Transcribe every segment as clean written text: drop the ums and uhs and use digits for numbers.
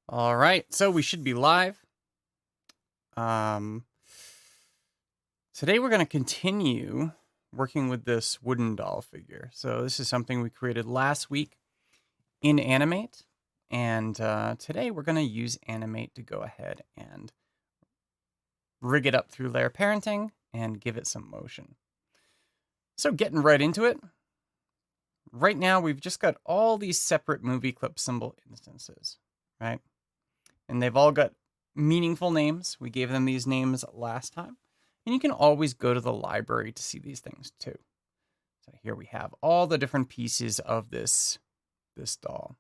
All right, so we should be live. Um, Today we're going to continue working with this wooden doll figure. So this is something we created last week in Animate, and today we're going to use Animate to go ahead and rig it up through layer parenting and give it some motion. So getting right into it. Right now we've just got all these separate movie clip symbol instances, right? And they've all got meaningful names. We gave them these names last time. And you can always go to the library to see these things too. So here we have all the different pieces of this doll.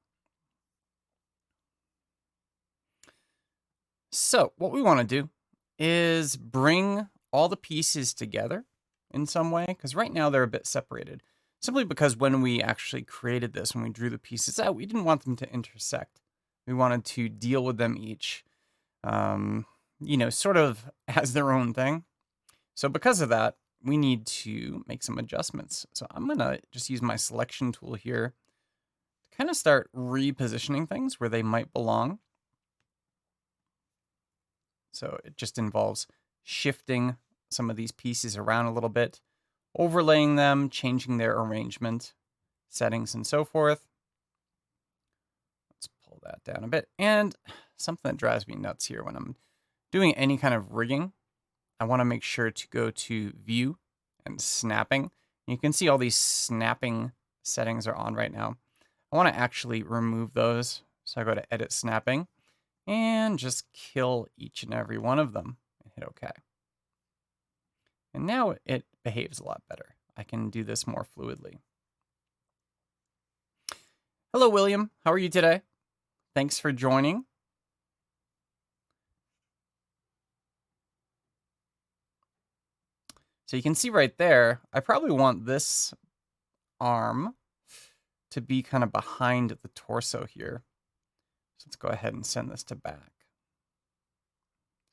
So what we want to do is bring all the pieces together in some way, because right now they're a bit separated. Simply because when we actually created this, when we drew the pieces out, we didn't want them to intersect. We wanted to deal with them each, sort of as their own thing. So because of that, we need to make some adjustments. So I'm going to just use my selection tool here to kind of start repositioning things where they might belong. So it just involves shifting some of these pieces around a little bit, overlaying them, changing their arrangement, settings, and so forth. Let's pull that down a bit. And something that drives me nuts here when I'm doing any kind of rigging, I want to make sure to go to View and Snapping. You can see all these snapping settings are on right now. I want to actually remove those. So I go to Edit Snapping and just kill each and every one of them and hit OK. And now it behaves a lot better. I can do this more fluidly. Hello, William. How are you today? Thanks for joining. So you can see right there, I probably want this arm to be kind of behind the torso here. So let's go ahead and send this to back.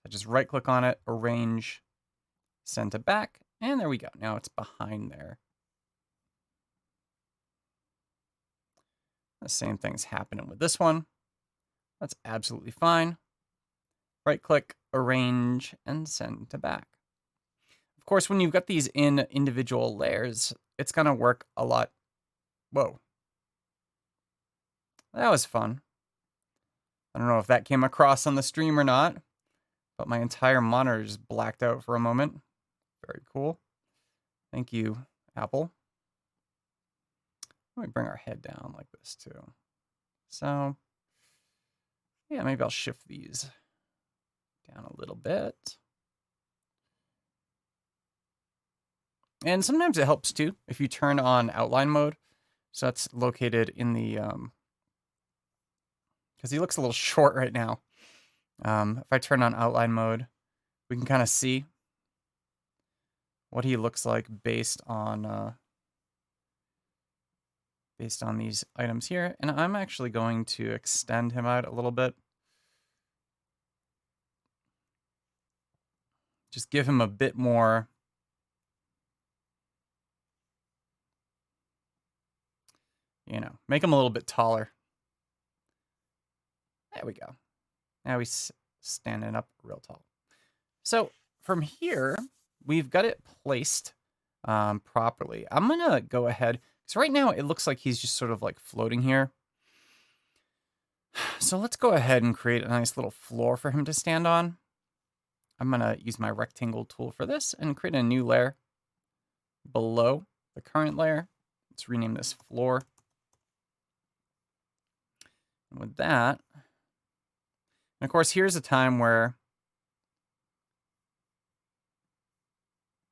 I just right click on it, arrange, send to back, and there we go. Now it's behind there. The same thing's happening with this one. That's absolutely fine. Right click, arrange, and send to back. Of course, when you've got these in individual layers, it's going to work a lot. Whoa. That was fun. I don't know if that came across on the stream or not, but my entire monitor just blacked out for a moment. Very cool. Thank you, Apple. Let me bring our head down like this too. So, yeah, maybe I'll shift these down a little bit. And sometimes it helps too if you turn on outline mode. So that's located in the, because he looks a little short right now. If I turn on outline mode, we can kind of see what he looks like based on these items here. And I'm actually going to extend him out a little bit. Just give him a bit more make him a little bit taller. There we go. Now he's standing up real tall. So from here, we've got it placed properly. I'm going to go ahead, because right now it looks like he's just sort of like floating here. So let's go ahead and create a nice little floor for him to stand on. I'm going to use my rectangle tool for this and create a new layer below the current layer. Let's rename this floor. And with that, and of course, here's a time where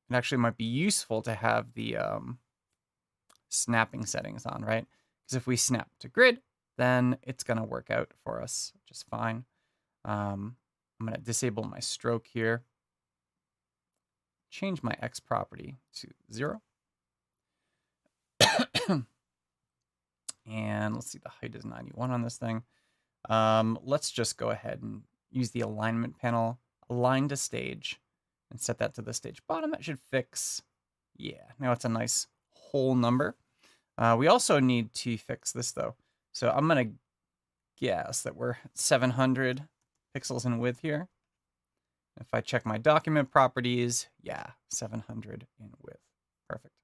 it actually might be useful to have the snapping settings on, right? Because if we snap to grid, then it's going to work out for us just fine. I'm going to disable my stroke here. Change my X property to 0. And let's see, the height is 91 on this thing. Let's just go ahead and use the alignment panel, align to stage, and set that to the stage bottom. That should fix. Yeah, now it's a nice whole number. We also need to fix this though. So I'm going to guess that we're 700 pixels in width here. If I check my document properties, yeah, 700 in width. Perfect.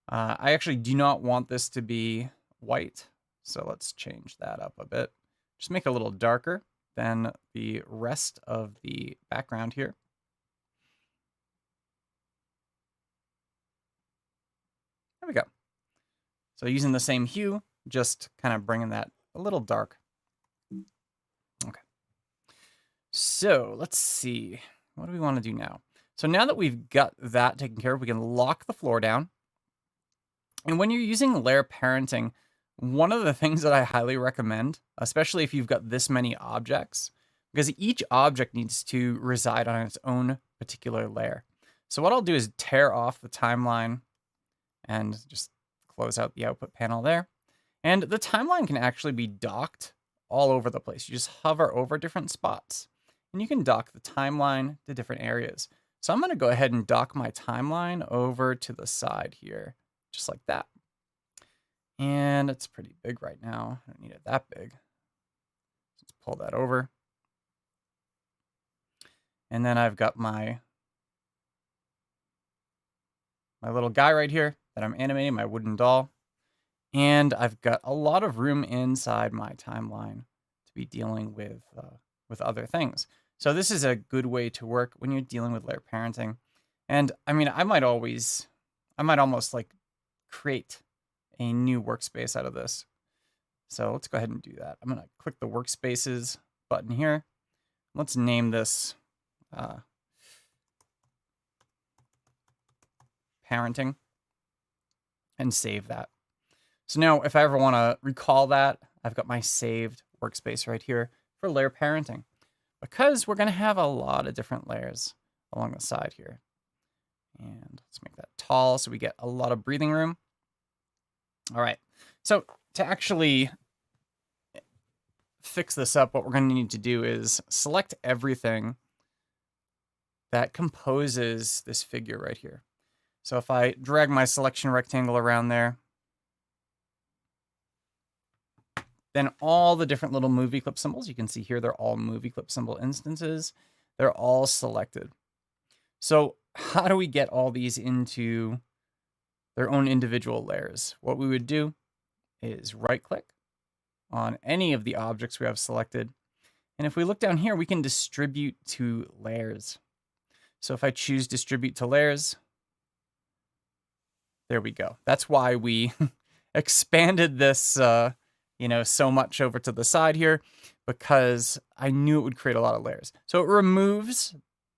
I actually do not want this to be white, so let's change that up a bit. Just make it a little darker than the rest of the background here. There we go. So using the same hue, just kind of bringing that a little dark. Okay. So let's see. What do we want to do now? So now that we've got that taken care of, we can lock the floor down. And when you're using layer parenting, one of the things that I highly recommend, especially if you've got this many objects, because each object needs to reside on its own particular layer. So what I'll do is tear off the timeline and just close out the output panel there. And the timeline can actually be docked all over the place. You just hover over different spots and you can dock the timeline to different areas. So I'm going to go ahead and dock my timeline over to the side here, just like that. And it's pretty big right now. I don't need it that big. Let's pull that over. And then I've got my little guy right here that I'm animating, my wooden doll. And I've got a lot of room inside my timeline to be dealing with other things. So this is a good way to work when you're dealing with layer parenting. And I mean, I might almost like create a new workspace out of this. So let's go ahead and do that. I'm going to click the workspaces button here. Let's name this parenting and save that. So now if I ever want to recall that, I've got my saved workspace right here for layer parenting, because we're going to have a lot of different layers along the side here. And let's make that tall so we get a lot of breathing room. All right, so to actually fix this up, what we're going to need to do is select everything that composes this figure right here. So if I drag my selection rectangle around there, then all the different little movie clip symbols, you can see here, they're all movie clip symbol instances. They're all selected. So how do we get all these into their own individual layers? What we would do is right click on any of the objects we have selected. And if we look down here, we can distribute to layers. So if I choose distribute to layers, there we go. That's why we expanded this, so much over to the side here, because I knew it would create a lot of layers. So it removes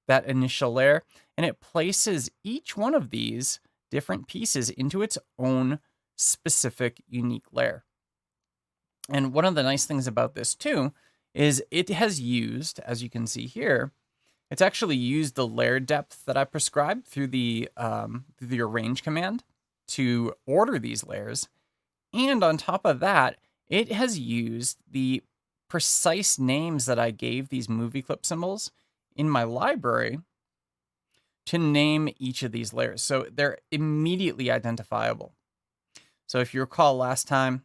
that initial layer and it places each one of these different pieces into its own specific unique layer. And one of the nice things about this too is it has used, as you can see here, it's actually used the layer depth that I prescribed through the arrange command to order these layers. And on top of that, it has used the precise names that I gave these movie clip symbols in my library to name each of these layers. So they're immediately identifiable. So if you recall last time,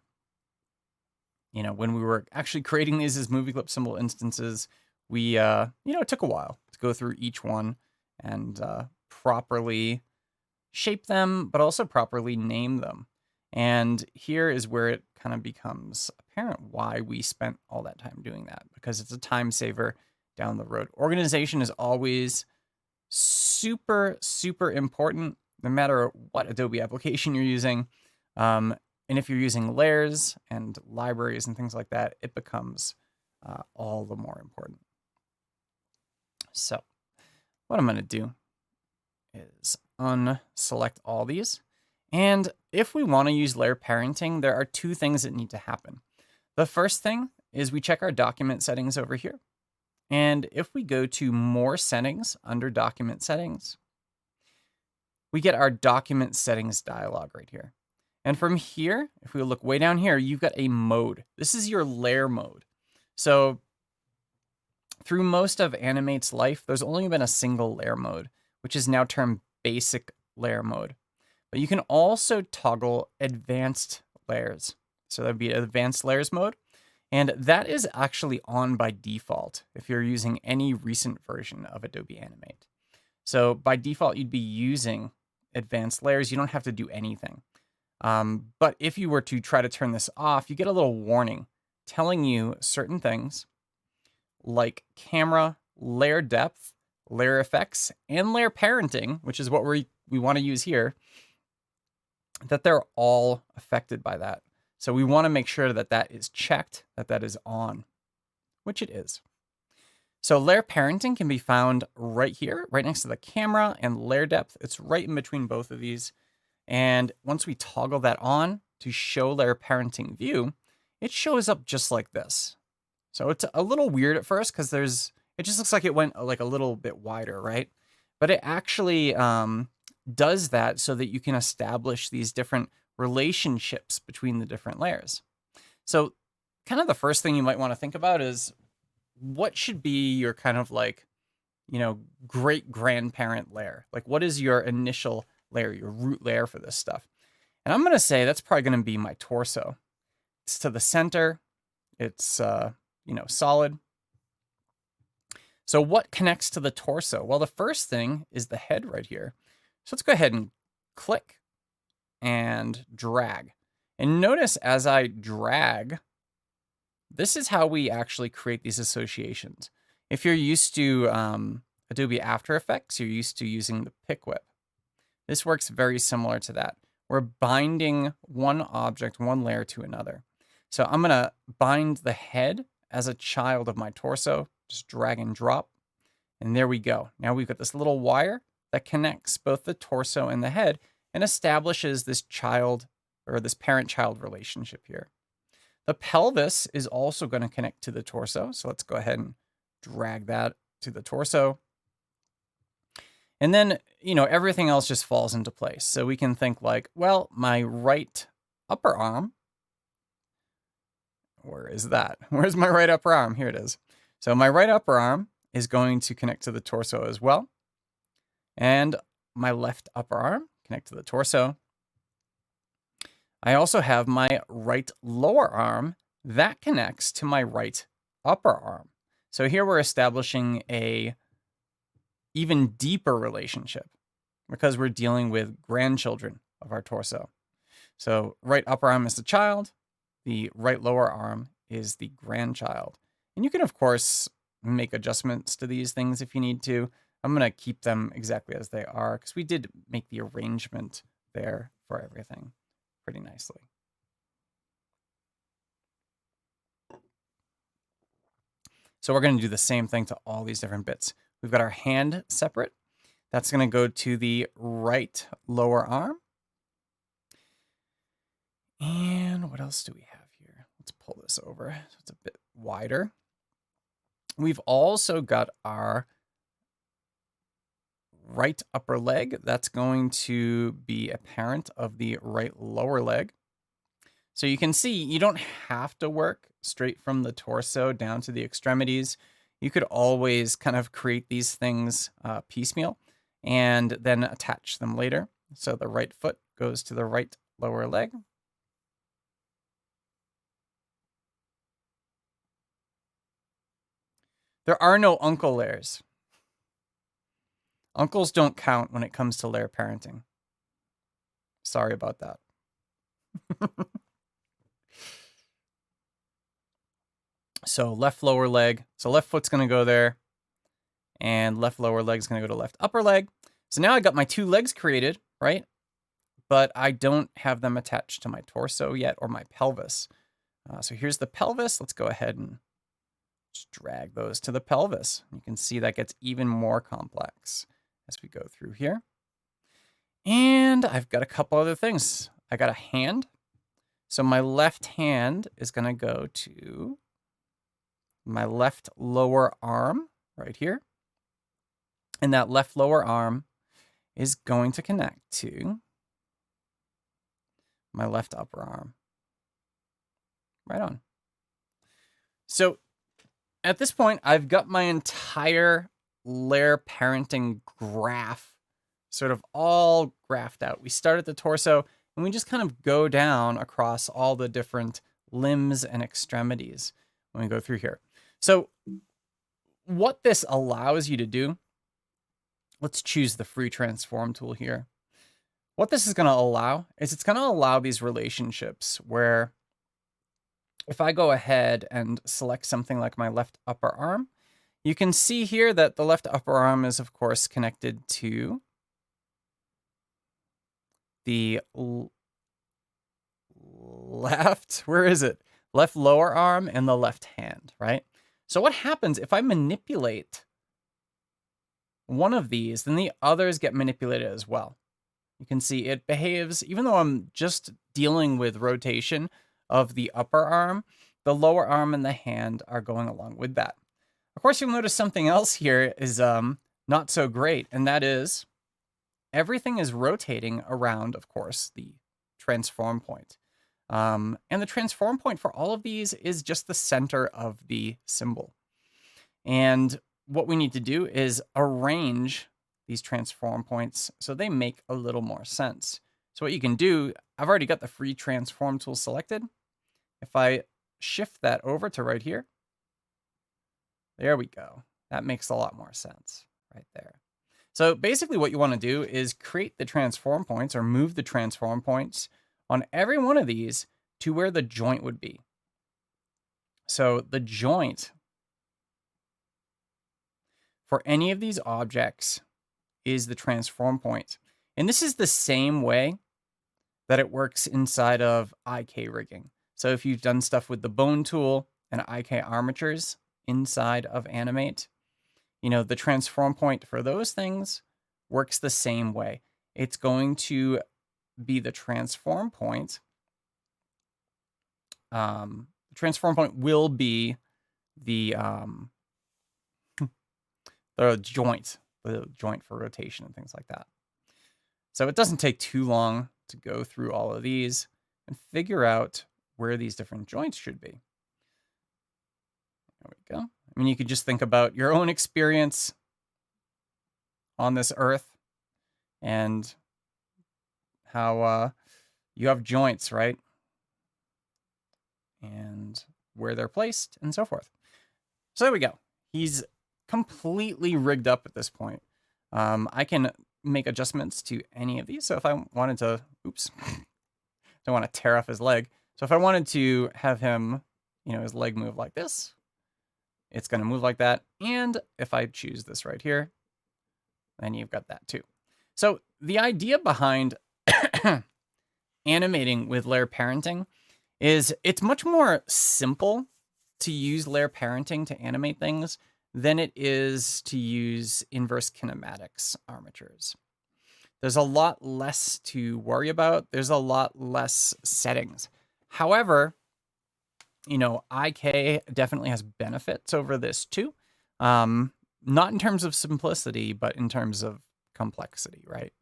when we were actually creating these as movie clip symbol instances, we, it took a while to go through each one and properly shape them, but also properly name them. And here is where it kind of becomes apparent why we spent all that time doing that, because it's a time saver down the road. Organization is always super, super important, no matter what Adobe application you're using. And if you're using layers and libraries and things like that, it becomes all the more important. So what I'm going to do is unselect all these. And if we want to use layer parenting, there are two things that need to happen. The first thing is we check our document settings over here. And if we go to more settings under document settings, we get our document settings dialog right here. And from here, if we look way down here, you've got a mode. This is your layer mode. So through most of Animate's life, there's only been a single layer mode, which is now termed basic layer mode. But you can also toggle advanced layers. So that'd be advanced layers mode. And that is actually on by default if you're using any recent version of Adobe Animate. So by default, you'd be using advanced layers. You don't have to do anything. But if you were to try to turn this off, you get a little warning telling you certain things like camera, layer depth, layer effects, and layer parenting, which is what we want to use here, that they're all affected by that. So we want to make sure that that is checked, that that is on, which it is. So layer parenting can be found right here, right next to the camera, and layer depth. It's right in between both of these. And once we toggle that on to show layer parenting view, it shows up just like this. So it's a little weird at first because it just looks like it went like a little bit wider, right? But it actually does that so that you can establish these different relationships between the different layers. So kind of the first thing you might want to think about is what should be your kind of like, great grandparent layer? Like what is your initial layer, your root layer for this stuff? And I'm going to say that's probably going to be my torso. It's to the center. It's, solid. So what connects to the torso? Well, the first thing is the head right here. So let's go ahead and click and drag. And notice as I drag, this is how we actually create these associations. If you're used to Adobe After Effects, you're used to using the pick whip. This works very similar to that. We're binding one object, one layer to another. So I'm going to bind the head as a child of my torso, just drag and drop. And there we go. Now we've got this little wire that connects both the torso and the head and establishes this child or this parent-child relationship here. The pelvis is also going to connect to the torso. So let's go ahead and drag that to the torso. And then, everything else just falls into place. So we can think like, well, my right upper arm, where is that? Where's my right upper arm? Here it is. So my right upper arm is going to connect to the torso as well. And my left upper arm connect to the torso. I also have my right lower arm that connects to my right upper arm. So here we're establishing a even deeper relationship because we're dealing with grandchildren of our torso. So right upper arm is the child, the right lower arm is the grandchild. And you can, of course, make adjustments to these things if you need to. I'm going to keep them exactly as they are because we did make the arrangement there for everything pretty nicely. So we're going to do the same thing to all these different bits. We've got our hand separate. That's going to go to the right lower arm. And what else do we have here? Let's pull this over so it's a bit wider. We've also got our right upper leg. That's going to be a parent of the right lower leg. So you can see you don't have to work straight from the torso down to the extremities. You could always kind of create these things piecemeal and then attach them later. So the right foot goes to the right lower leg. There are no uncle layers. Uncles don't count when it comes to layer parenting. Sorry about that. So left lower leg. So left foot's going to go there. And left lower leg is going to go to left upper leg. So now I got my two legs created, right? But I don't have them attached to my torso yet or my pelvis. So here's the pelvis. Let's go ahead and just drag those to the pelvis. You can see that gets even more complex as we go through here. And I've got a couple other things. I got a hand. So my left hand is going to go to my left lower arm right here. And that left lower arm is going to connect to my left upper arm. Right on. So at this point, I've got my entire layer parenting graph sort of all graphed out. We start at the torso and we just kind of go down across all the different limbs and extremities when we go through here. So what this allows you to do, let's choose the free transform tool here. What this is going to allow is it's going to allow these relationships where if I go ahead and select something like my left upper arm, you can see here that the left upper arm is, of course, connected to the left, where is it? Left lower arm and the left hand, right? So what happens if I manipulate one of these, then the others get manipulated as well. You can see it behaves, even though I'm just dealing with rotation of the upper arm, the lower arm and the hand are going along with that. Of course, you'll notice something else here is not so great, and that is everything is rotating around, of course, the transform point. And the transform point for all of these is just the center of the symbol. And what we need to do is arrange these transform points so they make a little more sense. So what you can do, I've already got the free transform tool selected. If I shift that over to right here, there we go. That makes a lot more sense right there. So basically what you want to do is create the transform points or move the transform points on every one of these to where the joint would be. So the joint for any of these objects is the transform point. And this is the same way that it works inside of IK rigging. So if you've done stuff with the bone tool and IK armatures inside of Animate, you know, the transform point for those things works the same way. It's going to be the transform point. Transform point will be the joint for rotation and things like that. So it doesn't take too long to go through all of these and figure out where these different joints should be. There we go. I mean, you could just think about your own experience on this earth and how you have joints, right? And where they're placed and so forth. So there we go. He's completely rigged up at this point. I can make adjustments to any of these. So if I wanted to, oops, don't want to tear off his leg. So if I wanted to have him, you know, his leg move like this, it's going to move like that. And if I choose this right here, then you've got that too. So the idea behind animating with layer parenting is it's much more simple to use layer parenting to animate things than it is to use inverse kinematics armatures. There's a lot less to worry about. There's a lot less settings. However, you know, IK definitely has benefits over this too. Not in terms of simplicity, but in terms of complexity, right?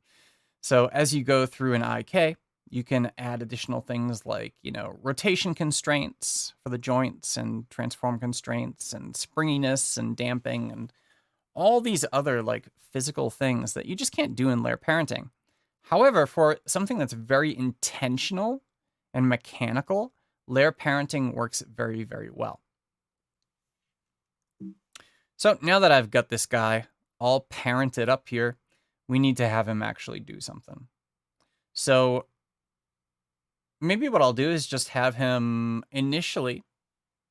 So as you go through an IK, you can add additional things like, you know, rotation constraints for the joints and transform constraints and springiness and damping and all these other like physical things that you just can't do in layer parenting. However, for something that's very intentional and mechanical, layer parenting works very, very well. So now that I've got this guy all parented up here, we need to have him actually do something. So maybe what I'll do is just have him initially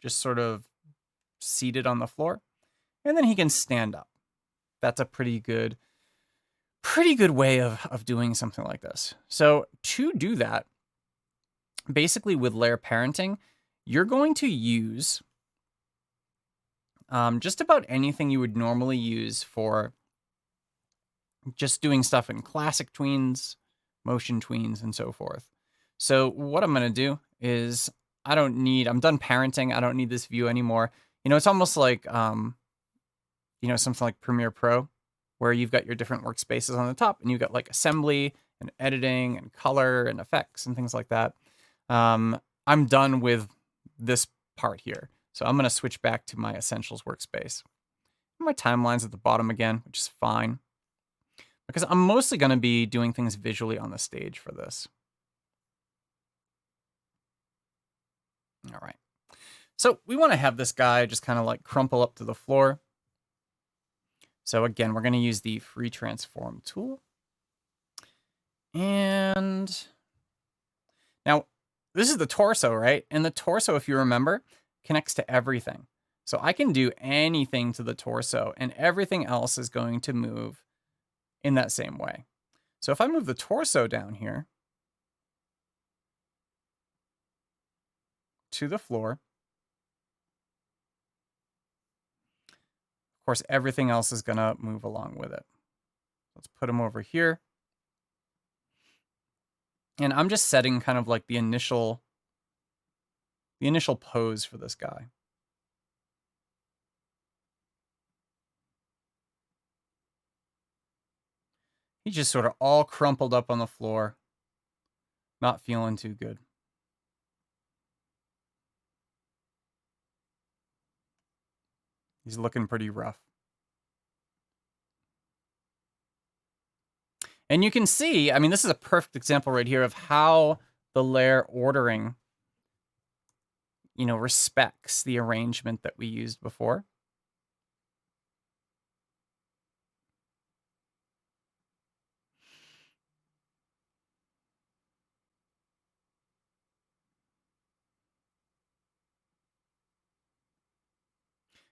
just sort of seated on the floor, and then he can stand up. That's a pretty good way of doing something like this. So to do that, basically with layer parenting, you're going to use just about anything you would normally use for just doing stuff in classic tweens, motion tweens, and so forth. So what I'm going to do is I'm done parenting. I don't need this view anymore. You know, it's almost like, you know, something like Premiere Pro, where you've got your different workspaces on the top and you've got like assembly and editing and color and effects and things like that. I'm done with this part here. So I'm going to switch back to my Essentials workspace. My timeline's at the bottom again, which is fine, because I'm mostly going to be doing things visually on the stage for this. All right. So we want to have this guy just kind of like crumple up to the floor. So again, we're going to use the free transform tool. And now this is the torso, right? And the torso, if you remember, connects to everything. So I can do anything to the torso and everything else is going to move in that same way. So if I move the torso down here to the floor, of course, everything else is going to move along with it. Let's put him over here. And I'm just setting kind of like the initial pose for this guy. He's just sort of all crumpled up on the floor, not feeling too good. He's looking pretty rough. And you can see, I mean, this is a perfect example right here of how the layer ordering, you know, respects the arrangement that we used before.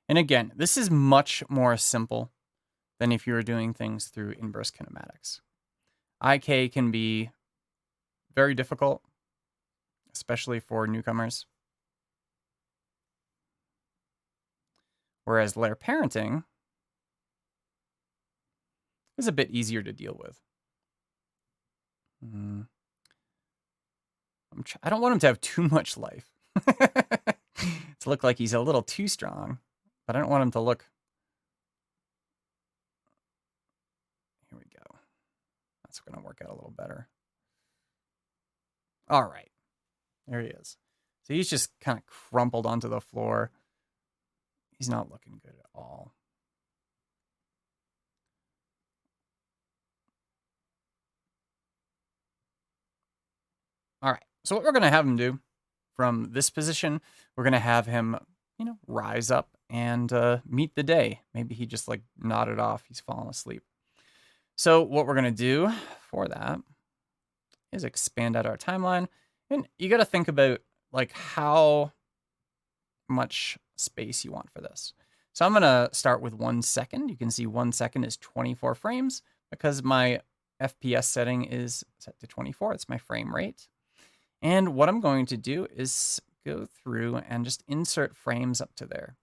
And again, this is much more simple than if you were doing things through inverse kinematics. IK can be very difficult, especially for newcomers. Whereas layer parenting is a bit easier to deal with. I don't want him to have too much life. To look like he's a little too strong, but I don't want him to look. Here we go. That's going to work out a little better. All right. There he is. So he's just kind of crumpled onto the floor. He's not looking good at all. All right. So what we're going to have him do from this position, we're going to have him, you know, rise up and meet the day. Maybe he just like nodded off. He's fallen asleep. So what we're going to do for that is expand out our timeline. And you got to think about like how much space you want for this. So I'm going to start with 1 second. You can see 1 second is 24 frames because my FPS setting is set to 24. It's my frame rate. And what I'm going to do is go through and just insert frames up to there.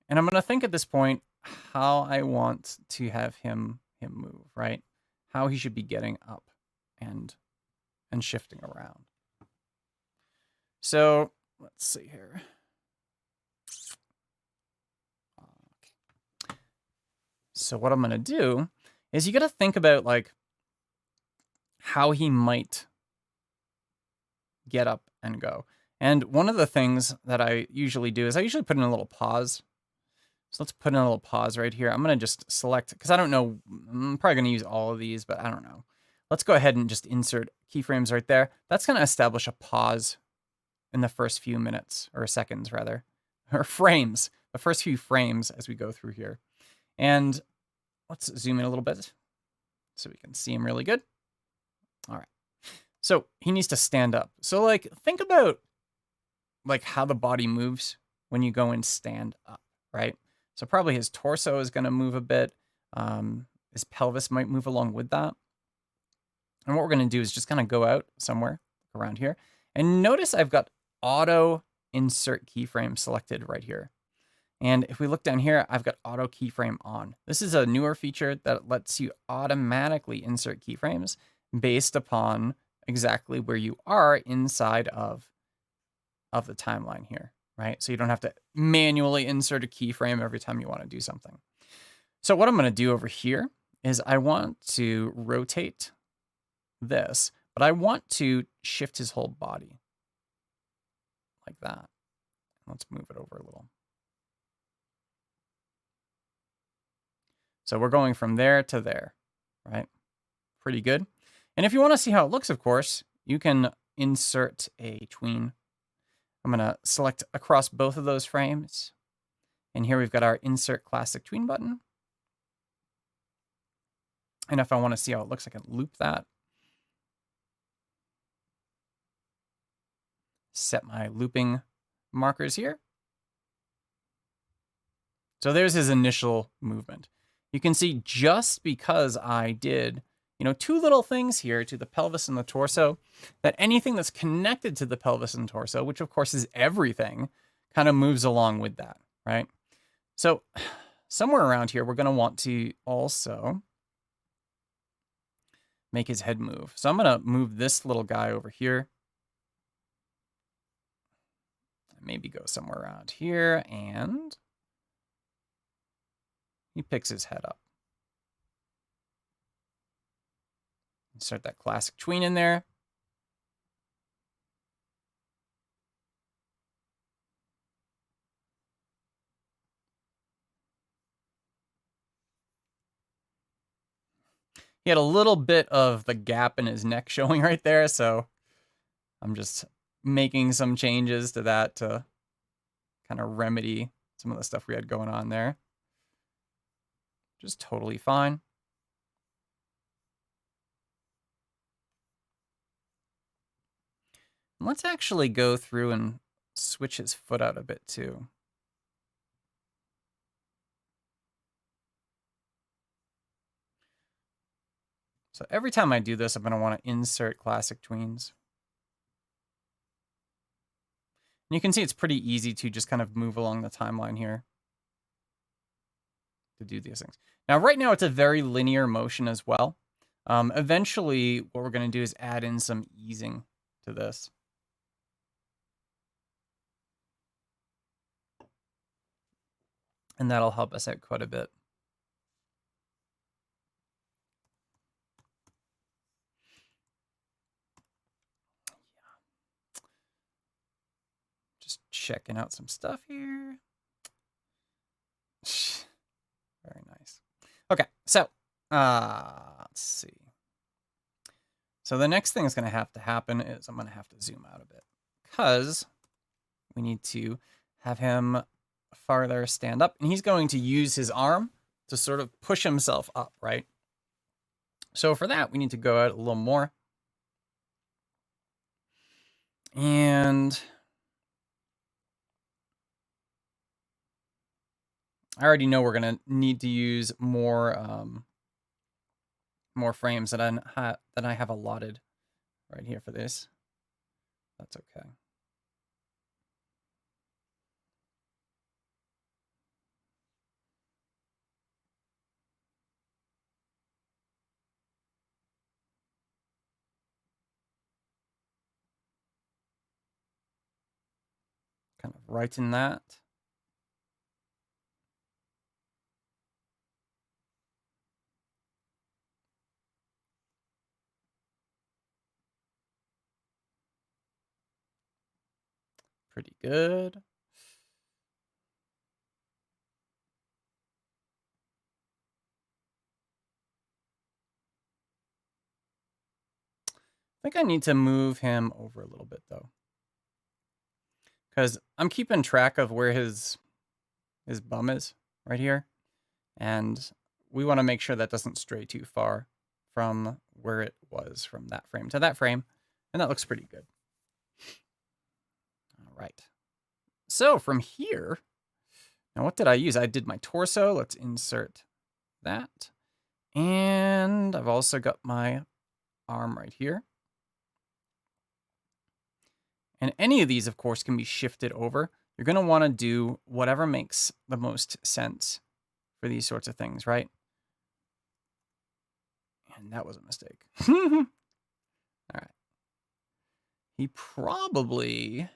And I'm going to think at this point how I want to have him move, right? How he should be getting up and shifting around. So let's see here. Okay. So what I'm going to do is you got to think about like how he might get up and go. And one of the things that I usually do is I usually put in a little pause. So let's put in a little pause right here. I'm going to just select, because I don't know, I'm probably going to use all of these, but I don't know. Let's go ahead and just insert keyframes right there. That's going to establish a pause in the first few minutes, or seconds rather, or frames, the first few frames as we go through here. And let's zoom in a little bit so we can see him really good. All right. So he needs to stand up. So like, think about like how the body moves when you go and stand up, right? So probably his torso is going to move a bit. His pelvis might move along with that. And what we're going to do is just kind of go out somewhere around here. And notice I've got auto insert keyframe selected right here. And if we look down here, I've got auto keyframe on. This is a newer feature that lets you automatically insert keyframes based upon exactly where you are inside of the timeline here, right? So you don't have to manually insert a keyframe every time you want to do something. So what I'm going to do over here is I want to rotate this, but I want to shift his whole body like that. Let's move it over a little. So we're going from there to there, right? Pretty good. And if you want to see how it looks, of course, you can insert a tween. I'm going to select across both of those frames. And here we've got our insert classic tween button. And if I want to see how it looks, I can loop that. Set my looping markers here. So there's his initial movement. You can see just because I did, two little things here to the pelvis and the torso, that anything that's connected to the pelvis and torso, which of course is everything, kind of moves along with that, right? So somewhere around here, we're going to want to also make his head move. So I'm going to move this little guy over here. Maybe go somewhere around here, and he picks his head up. Insert that classic tween in there. He had a little bit of the gap in his neck showing right there, so I'm just making some changes to that to kind of remedy some of the stuff we had going on there. Just totally fine. And let's actually go through and switch his foot out a bit too. So every time I do this, I'm going to want to insert classic tweens. And you can see it's pretty easy to just kind of move along the timeline here to do these things. Now, right now, it's a very linear motion as well. Eventually, what we're going to do is add in some easing to this. And that'll help us out quite a bit. Just checking out some stuff here. Very nice. Okay, so let's see. So the next thing that's going to happen is I'm going to have to zoom out a bit because we need to have him farther stand up, and he's going to use his arm to sort of push himself up, right? So for that, we need to go out a little more. And I already know we're going to need to use more frames than I have allotted right here for this. That's okay. Kind of right in that. Pretty good. I think I need to move him over a little bit though, because I'm keeping track of where his bum is right here, and we want to make sure that doesn't stray too far from where it was from that frame to that frame, and that looks pretty good. All right. So from here, now what did I use? I did my torso. Let's insert that. And I've also got my arm right here. And any of these, of course, can be shifted over. You're going to want to do whatever makes the most sense for these sorts of things, right? And that was a mistake. All right. He probably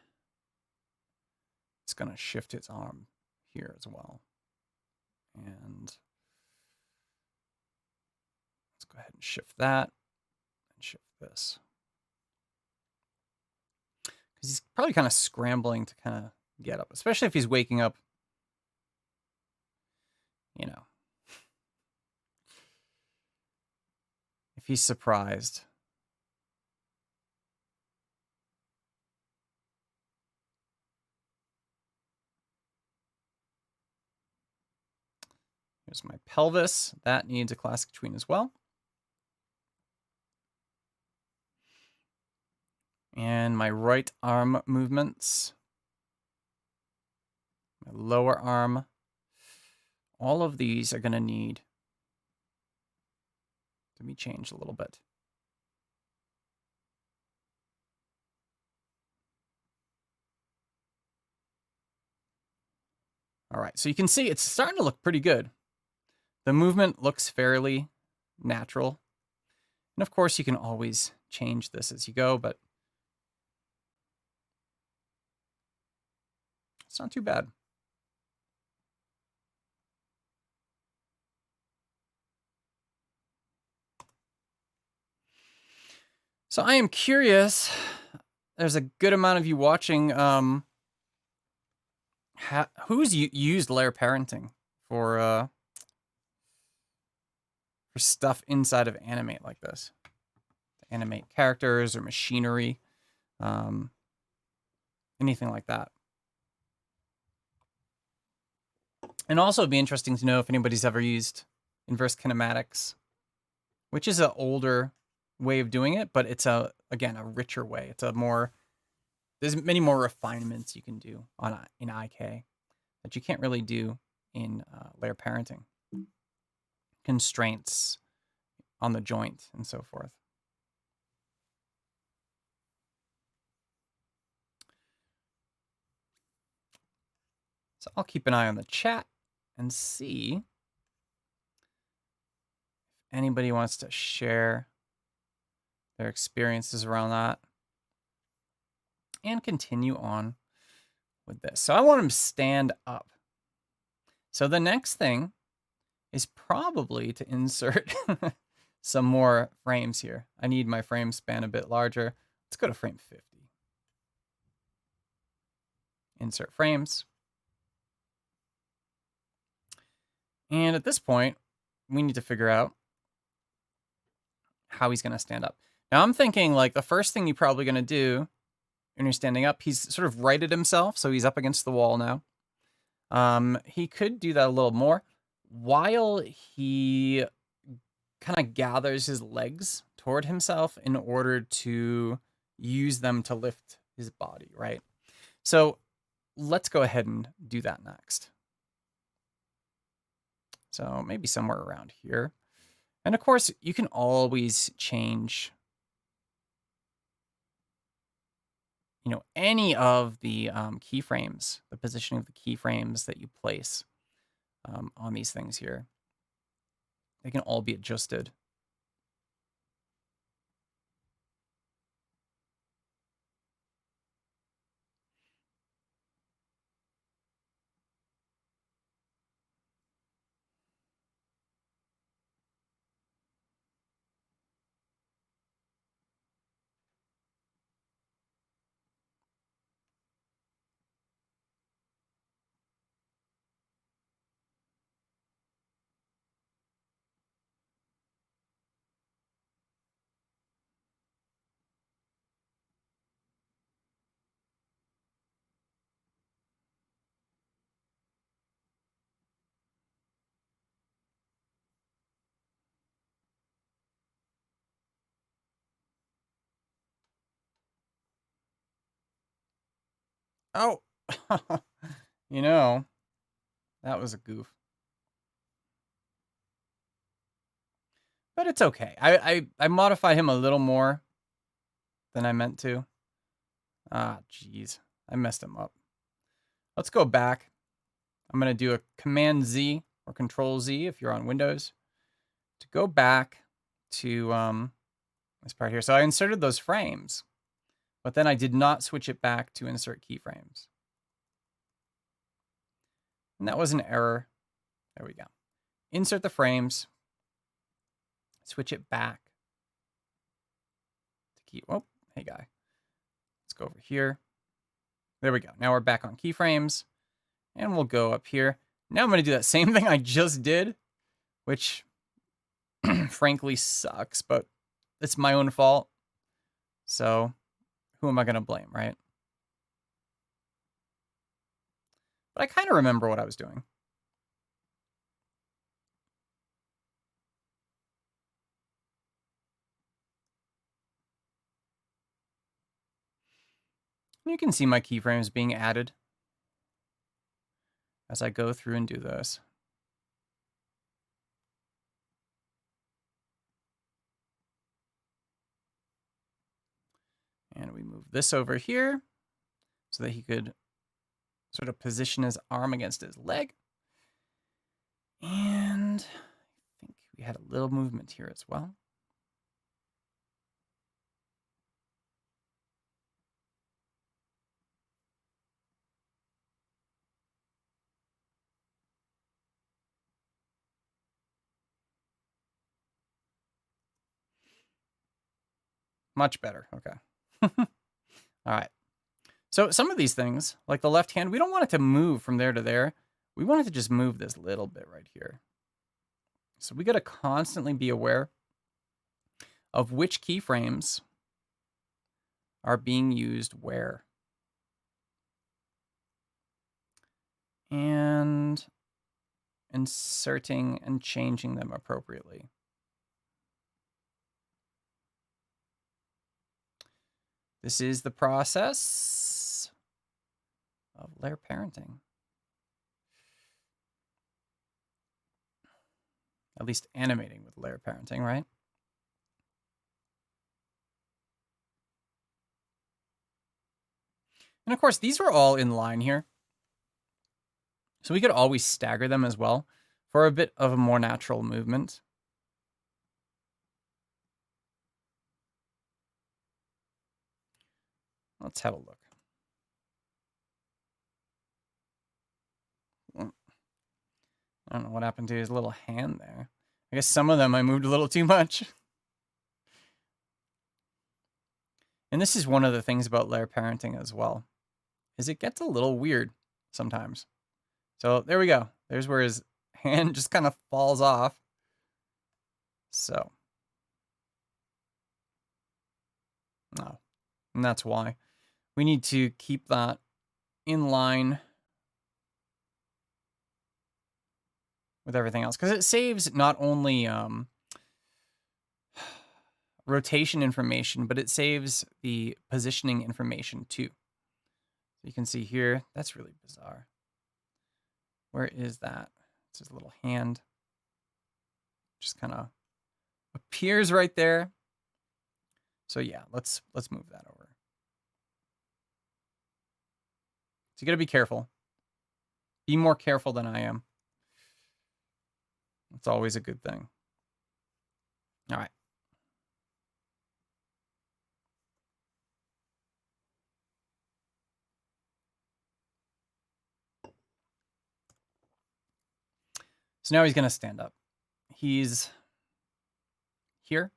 is going to shift his arm here as well. And let's go ahead and shift that and shift this. Because he's probably kind of scrambling to kind of get up, especially if he's waking up, you know, if he's surprised. Here's my pelvis. That needs a classic tween as well. And my right arm movements. My lower arm. All of these are going to need to be changed a little bit. All right, so you can see it's starting to look pretty good. The movement looks fairly natural. And of course, you can always change this as you go, but it's not too bad. So I am curious, there's a good amount of you watching. Who's used layer parenting for stuff inside of Animate like this? To animate characters or machinery, anything like that. And also it'd be interesting to know if anybody's ever used inverse kinematics, which is an older way of doing it, but it's again, a richer way. It's there's many more refinements you can do in IK that you can't really do in layer parenting. Constraints on the joint and so forth. So I'll keep an eye on the chat and see if anybody wants to share their experiences around that and continue on with this. So I want him to stand up. So the next thing is probably to insert some more frames here. I need my frame span a bit larger. Let's go to frame 50. Insert frames. And at this point, we need to figure out how he's going to stand up. Now I'm thinking like the first thing you're probably going to do when you're standing up, he's sort of righted himself, so he's up against the wall now. He could do that a little more while he kind of gathers his legs toward himself in order to use them to lift his body, right? So let's go ahead and do that next. So maybe somewhere around here. And of course, you can always change, any of the keyframes, the positioning of the keyframes that you place on these things here. They can all be adjusted. Oh, that was a goof. But it's okay. I modified him a little more than I meant to. Ah, jeez. I messed him up. Let's go back. I'm going to do a Command Z or Control Z if you're on Windows to go back to this part here. So I inserted those frames, but then I did not switch it back to insert keyframes. And that was an error. There we go. Insert the frames. Switch it back to key. Oh, hey guy. Let's go over here. There we go. Now we're back on keyframes. And we'll go up here. Now I'm going to do that same thing I just did, which frankly sucks, but it's my own fault. So who am I going to blame, right? But I kind of remember what I was doing. You can see my keyframes being added as I go through and do this. And we move this over here so that he could sort of position his arm against his leg. And I think we had a little movement here as well. Much better. Okay. All right. So some of these things, like the left hand, we don't want it to move from there to there. We want it to just move this little bit right here. So we got to constantly be aware of which keyframes are being used where. And inserting and changing them appropriately. This is the process of layer parenting. At least animating with layer parenting, right? And of course, these were all in line here. So we could always stagger them as well for a bit of a more natural movement. Let's have a look. I don't know what happened to his little hand there. I guess some of them I moved a little too much. And this is one of the things about layer parenting as well, is it gets a little weird sometimes. So there we go. There's where his hand just kind of falls off. So. No. And that's why. We need to keep that in line with everything else. Because it saves not only rotation information, but it saves the positioning information too. You can see here, that's really bizarre. Where is that? It's his little hand. Just kind of appears right there. So yeah, let's move that over. So you got to be careful. Be more careful than I am. It's always a good thing. All right. So now he's going to stand up. He's here.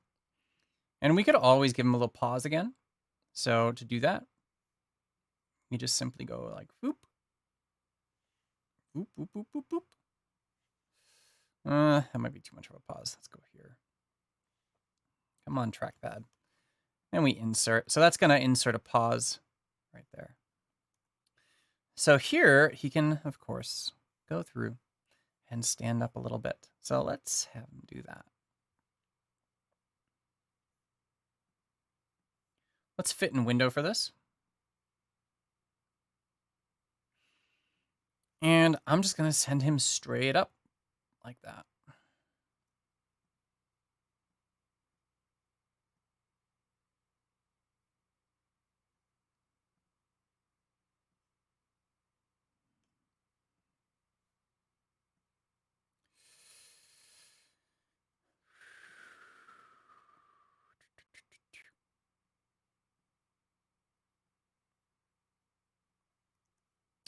And we could always give him a little pause again. So to do that, you just simply go like, boop. Boop, boop, boop, boop, boop. That might be too much of a pause. Let's go here. Come on, trackpad. And we insert. So that's going to insert a pause right there. So here he can, of course, go through and stand up a little bit. So let's have him do that. Let's fit in window for this. And I'm just going to send him straight up like that.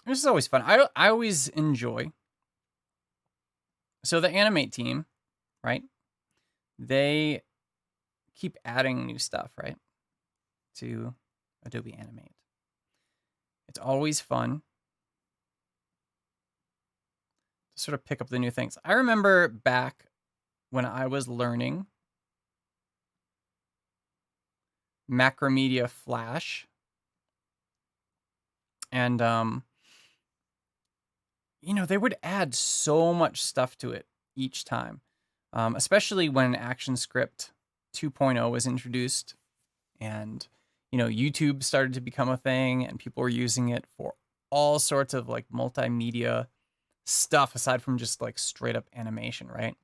This is always fun. I always enjoy. So the Animate team, right? They keep adding new stuff, right? To Adobe Animate. It's always fun to sort of pick up the new things. I remember back when I was learning Macromedia Flash. And you know, they would add so much stuff to it each time, especially when ActionScript 2.0 was introduced. And, YouTube started to become a thing and people were using it for all sorts of like multimedia stuff aside from just like straight up animation, right?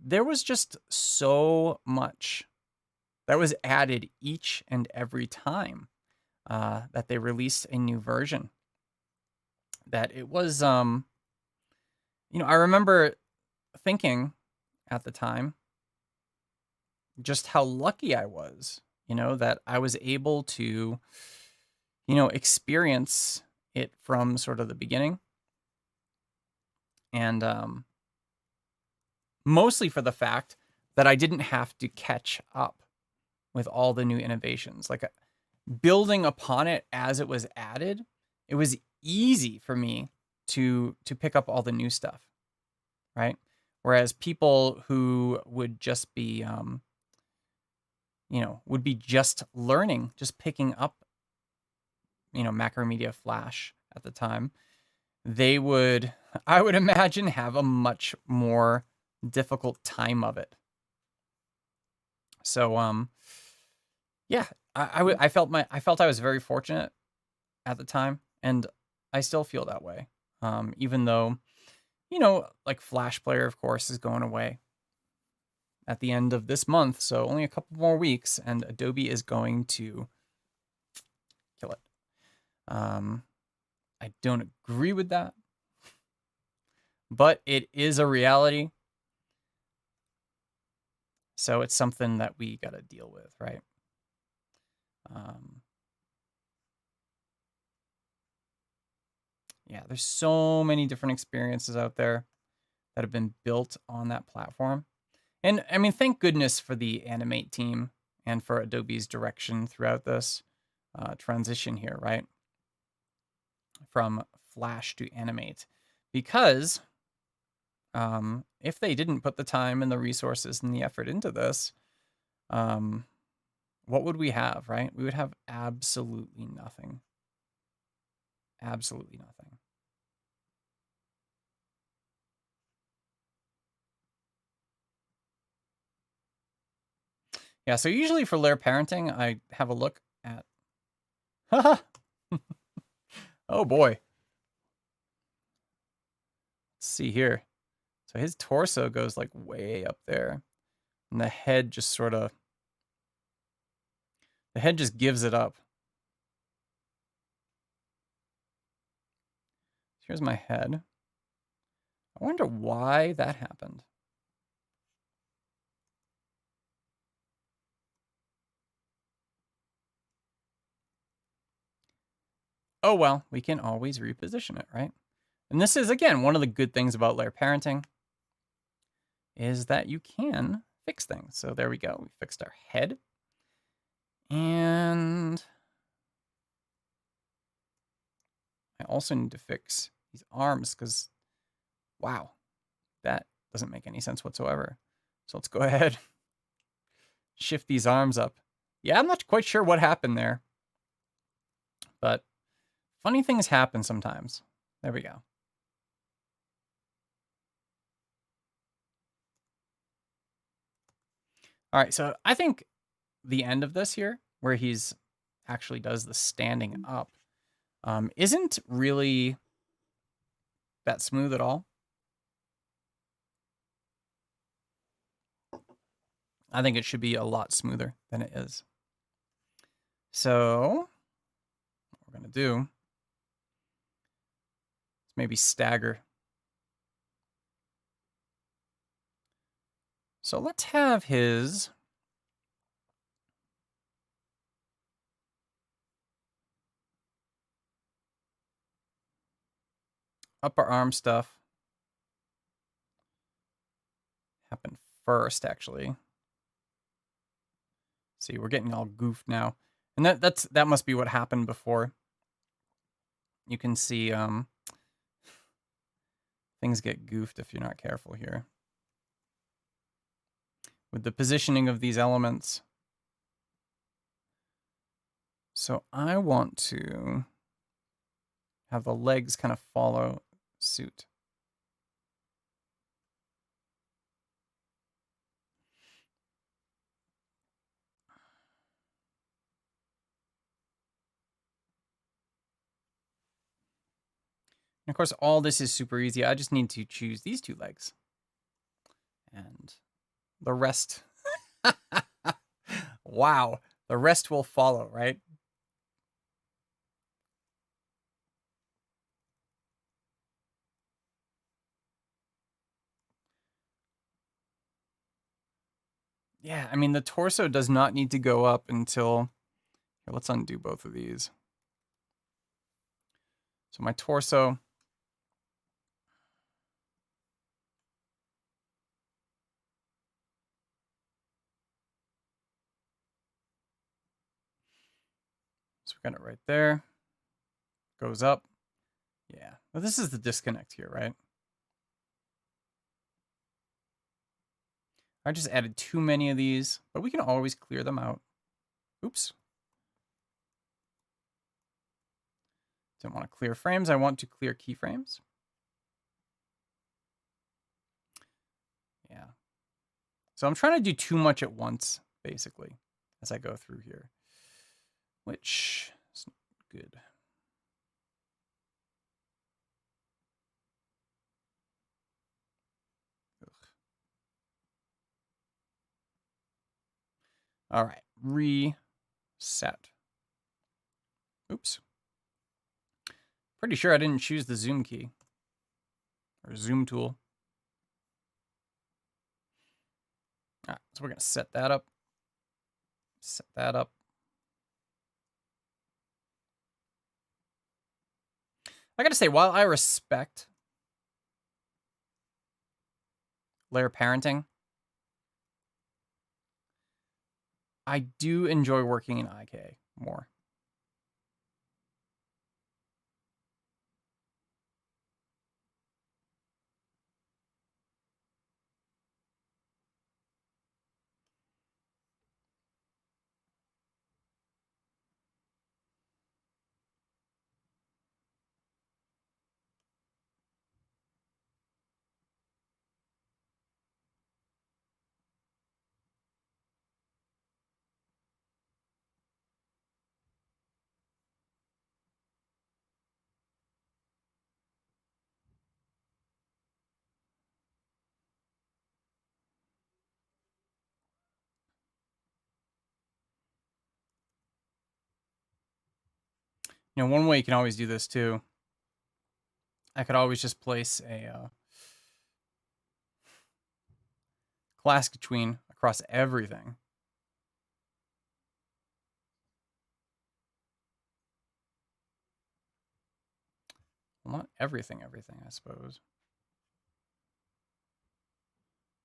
There was just so much that was added each and every time that they released a new version. That it was, I remember thinking at the time just how lucky I was, that I was able to, experience it from sort of the beginning. And mostly for the fact that I didn't have to catch up with all the new innovations. Like building upon it as it was added, it was easy for me to pick up all the new stuff, right? Whereas people who would just be would be just learning, just picking up, Macromedia Flash at the time, they would, I would imagine, have a much more difficult time of it. So yeah, I felt I was very fortunate at the time, and I still feel that way. Even though, like Flash Player, of course, is going away at the end of this month, so only a couple more weeks, and Adobe is going to kill it. I don't agree with that, but it is a reality. So it's something that we got to deal with, right? Yeah, there's so many different experiences out there that have been built on that platform. And I mean, thank goodness for the Animate team and for Adobe's direction throughout this transition here, right? From Flash to Animate. Because if they didn't put the time and the resources and the effort into this, what would we have, right? We would have absolutely nothing. Absolutely nothing. Yeah, so usually for layer parenting, I have a look at... Oh boy. Let's see here. So his torso goes like way up there. And the head just sort of... The head just gives it up. Here's my head. I wonder why that happened. Oh well, we can always reposition it, right? And this is, again, one of the good things about layer parenting is that you can fix things. So there we go. We fixed our head. And I also need to fix these arms because, wow, that doesn't make any sense whatsoever. So let's go ahead, shift these arms up. Yeah, I'm not quite sure what happened there, but funny things happen sometimes. There we go. All right, so I think the end of this here, where he's actually does the standing up, isn't really that smooth at all. I think it should be a lot smoother than it is. So what we're going to do is maybe stagger. So let's have his upper arm stuff happen first, actually. See, we're getting all goofed now. And that must be what happened before. You can see things get goofed if you're not careful here. With the positioning of these elements. So I want to have the legs kind of follow suit. And of course, all this is super easy. I just need to choose these two legs. And the rest, wow, the rest will follow, right? Yeah, I mean, the torso does not need to go up until, here, let's undo both of these. So my torso, so we got it right there, goes up. Yeah, well, this is the disconnect here, right? I just added too many of these, but we can always clear them out. Oops. Don't want to clear frames. I want to clear keyframes. Yeah. So I'm trying to do too much at once, basically, as I go through here, which is good. Ugh. All right, reset. Oops. Pretty sure I didn't choose the zoom key or zoom tool. All right, so we're going to set that up. Set that up. I got to say, while I respect layer parenting, I do enjoy working in IK more. You know, one way you can always do this too, I could always just place a classic tween across everything. Well, not everything, I suppose.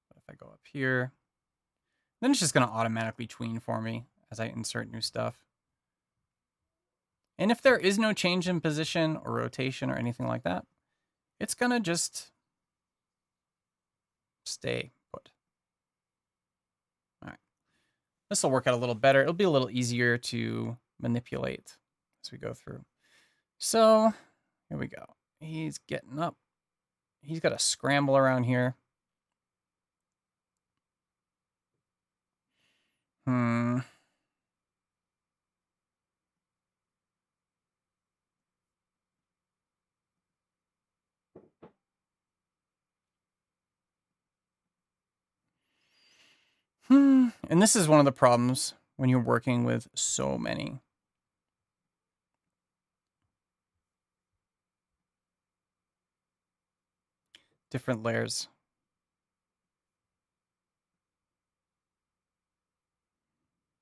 But if I go up here, then it's just going to automatically tween for me as I insert new stuff. And if there is no change in position or rotation or anything like that, it's going to just stay put. All right. This will work out a little better. It'll be a little easier to manipulate as we go through. So here we go. He's getting up. He's got to scramble around here. And this is one of the problems when you're working with so many. Different layers.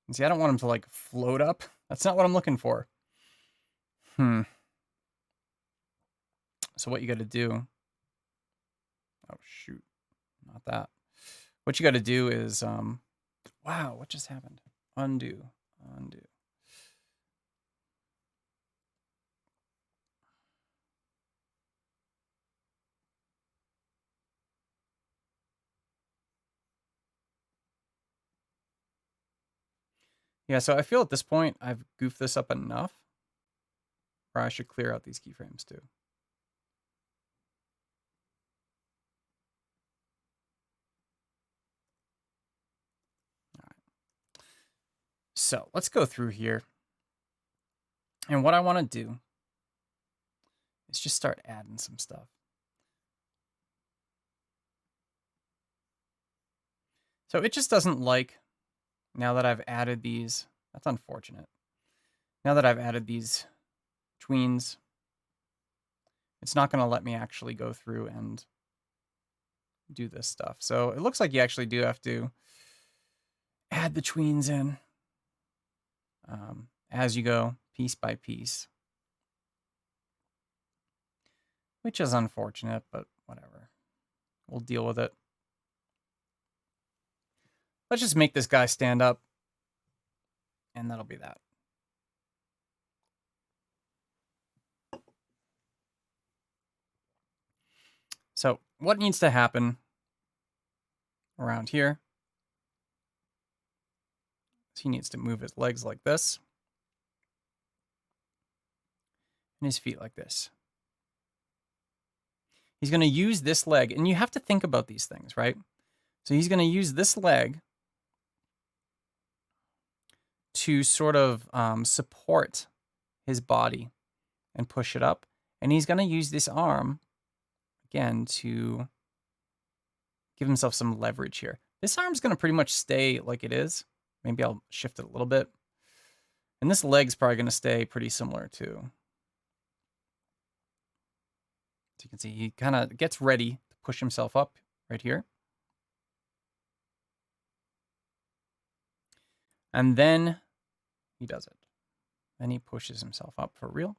And see, I don't want them to like float up. That's not what I'm looking for. So what you got to do, oh shoot, not that. What you got to do is, wow, what just happened? Undo. Yeah, so I feel at this point I've goofed this up enough, or I should clear out these keyframes too. All right. So let's go through here. And what I want to do is just start adding some stuff. So it just doesn't like, now that I've added these, that's unfortunate. Now that I've added these tweens, it's not going to let me actually go through and do this stuff. So it looks like you actually do have to add the tweens in as you go, piece by piece, which is unfortunate, but whatever. We'll deal with it. Let's just make this guy stand up, and that'll be that. So what needs to happen around here is he needs to move his legs like this and his feet like this. He's going to use this leg, and you have to think about these things, right? So he's going to use this leg to sort of support his body and push it up. And he's going to use this arm, again, to give himself some leverage here. This arm's going to pretty much stay like it is. Maybe I'll shift it a little bit. And this leg's probably going to stay pretty similar too. So you can see he kind of gets ready to push himself up right here. And then he does it. Then he pushes himself up for real.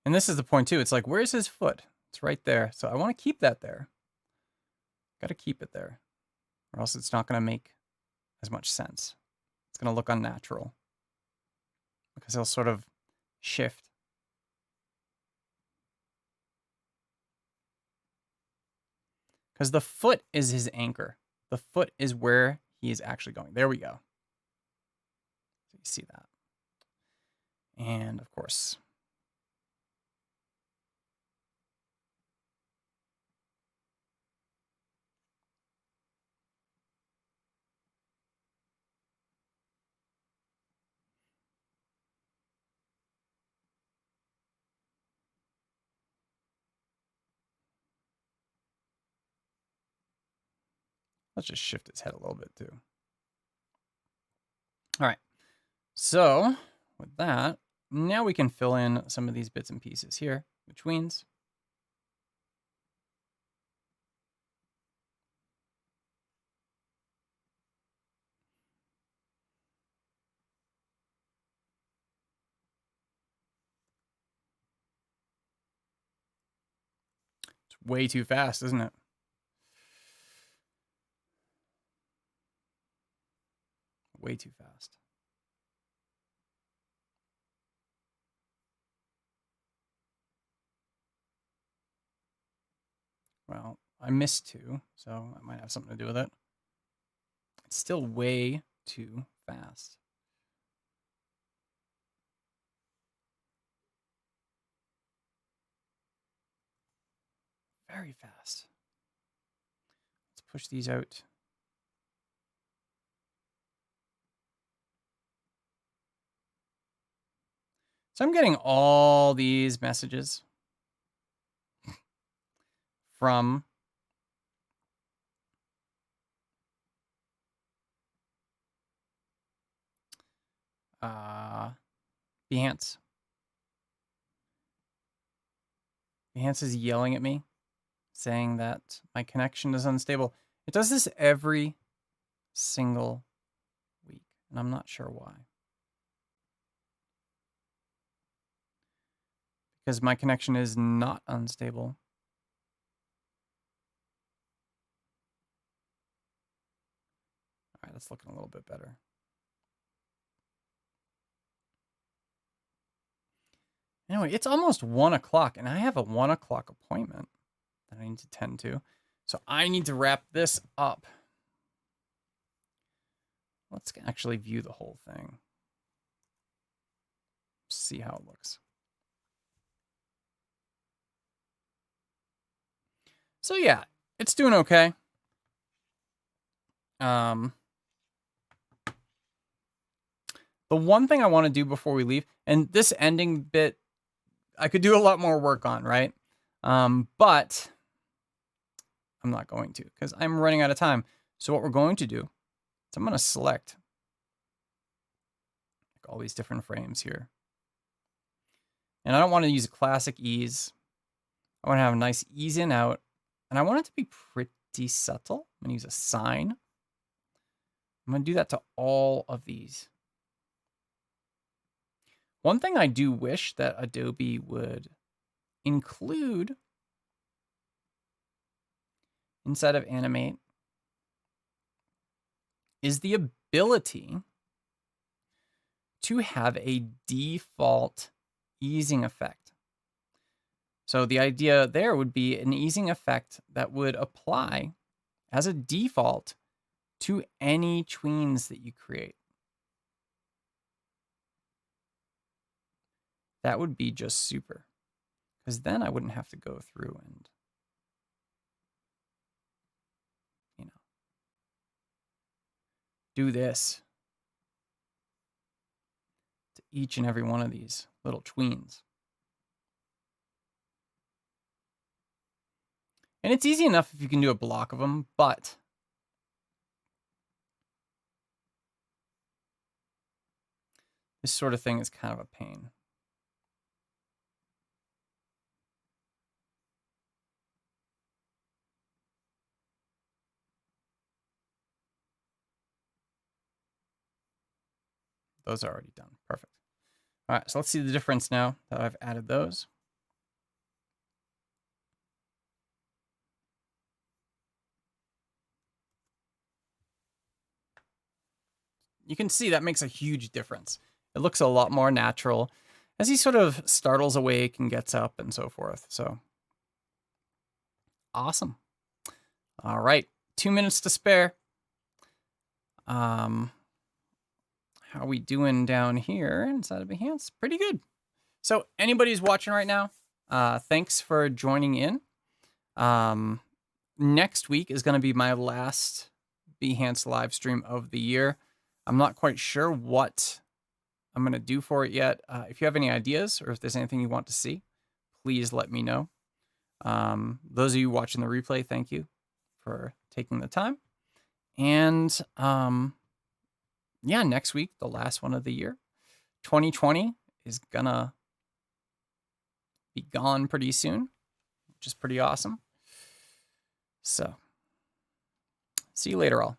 And this is the point too. It's like, where's his foot? It's right there. So I want to keep that there. Got to keep it there, or else it's not going to make as much sense. It's going to look unnatural because he'll sort of shift. Because the foot is his anchor. The foot is where he is actually going. There we go. So you see that. And of course, let's just shift his head a little bit too. All right. So with that, now we can fill in some of these bits and pieces here, the tweens. It's way too fast, isn't it? Way too fast. Well, I missed 2, so that might have something to do with it. It's still way too fast. Very fast. Let's push these out. So I'm getting all these messages from Behance. Behance is yelling at me, saying that my connection is unstable. It does this every single week, and I'm not sure why. Because my connection is not unstable. All right, that's looking a little bit better. Anyway, it's almost 1 o'clock, and I have a 1 o'clock appointment that I need to tend to. So I need to wrap this up. Let's actually view the whole thing. See how it looks. So yeah, it's doing okay. The one thing I want to do before we leave, and this ending bit, I could do a lot more work on, right? But I'm not going to because I'm running out of time. So what we're going to do is I'm going to select all these different frames here. And I don't want to use a classic ease. I want to have a nice ease in out. And I want it to be pretty subtle. I'm going to use a sine. I'm going to do that to all of these. One thing I do wish that Adobe would include inside of Animate is the ability to have a default easing effect. So the idea there would be an easing effect that would apply as a default to any tweens that you create. That would be just super, because then I wouldn't have to go through and, do this to each and every one of these little tweens. And it's easy enough if you can do a block of them, but this sort of thing is kind of a pain. Those are already done. Perfect. All right, so let's see the difference now that I've added those. You can see that makes a huge difference. It looks a lot more natural as he sort of startles awake and gets up and so forth. So awesome. All right, 2 minutes to spare. How are we doing down here inside of Behance? Pretty good. So anybody who's watching right now, thanks for joining in. Next week is going to be my last Behance live stream of the year. I'm not quite sure what I'm going to do for it yet. If you have any ideas or if there's anything you want to see, please let me know. Those of you watching the replay, thank you for taking the time. And yeah, next week, the last one of the year. 2020 is gonna be gone pretty soon, which is pretty awesome. So, see you later all.